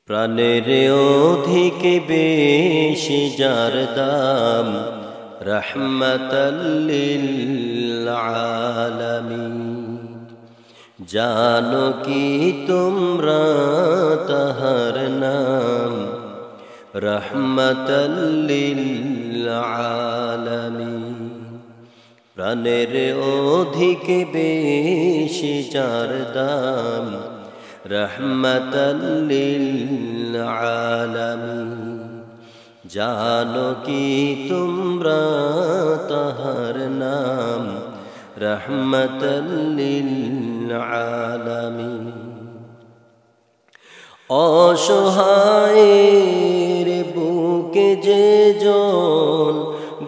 প্রাণের অধিক বেশি যার দাম রহমতাল লিল আলামিন। জানো কি তোমরা তাহার নাম রহমতাল লিল আলামিন। প্রাণের অধিক বেশি যার দাম রহমতাল লিল আলামিন। জানো কি তোমরা তাহার নাম রহমতাল লিল আলামিন। অসহায়ের বুকে যে জন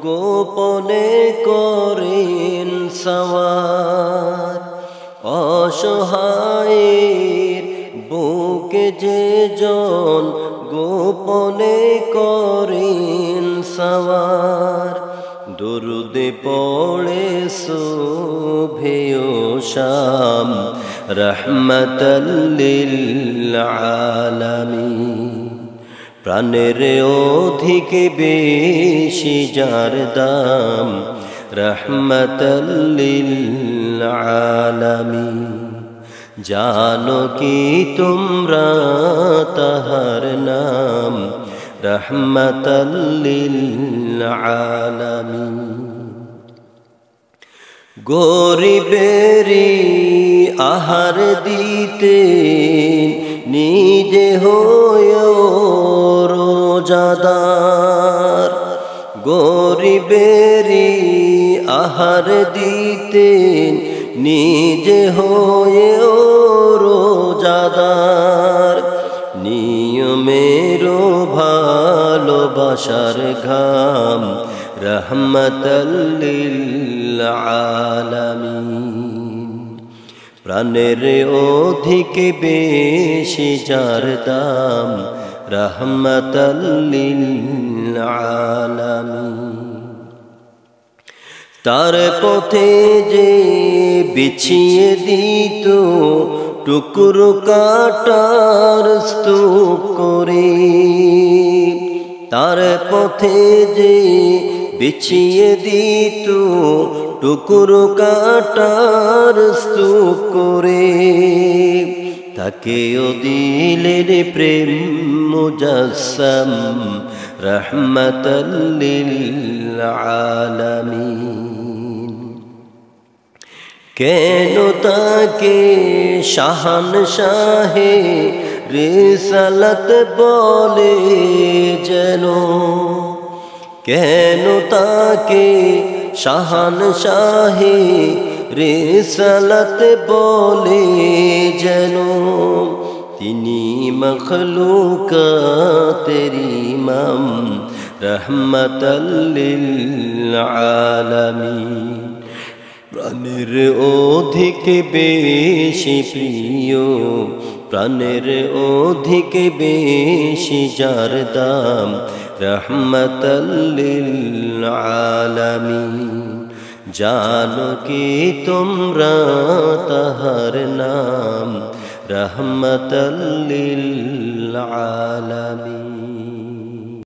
গোপনে করেন সওয়ার, অসহায়ের বুকে যে জন গোপনে করেন সওয়ার। দরুদ পড়ে সুবহে ও শাম রহমতাল লিল আলামিন। প্রাণের অধিক বেশি যার দাম রহমতাল লিল আলামিন। জানো কি তোমরা তাহার নাম রহমতাল লিল আলামিন। গরিবেরি আহার দিতে নিজে হয়েও রোজাদার, গরিবেরি আহার দিতে নিজে হয়েও রোজাদার। নিয়মের ভালোবাসার ঘাম রহমতাল লিল আলামিন। প্রাণের অধিক বেশি যার দাম রহমতাল লিল আলামিন। তার পথে যে বিছিয়ে দিত টুকরো কাটার স্তূপ করে, তার পথে যে বিছিয়ে দিত টুকরো কাটার স্তূপ করে। তাকেও দিলেন প্রেম মুজাসসাম রহমতাল লিল আলামিন। কেন তাকে শাহানশাহে রিসালাত বলে যেন, কেন তাকে শাহানশাহে রিসালাত বলে যেন। তিনি মখলুকাতের ইমাম রহমতাল লিল আলামিন। প্রাণের অধিক বেশি প্রিয়, প্রাণের অধিক বেশি যার দাম রহমতাল লিল আলামিন। জানো কি তোমরা তাহার নাম রহমতাল লিল আলামিন।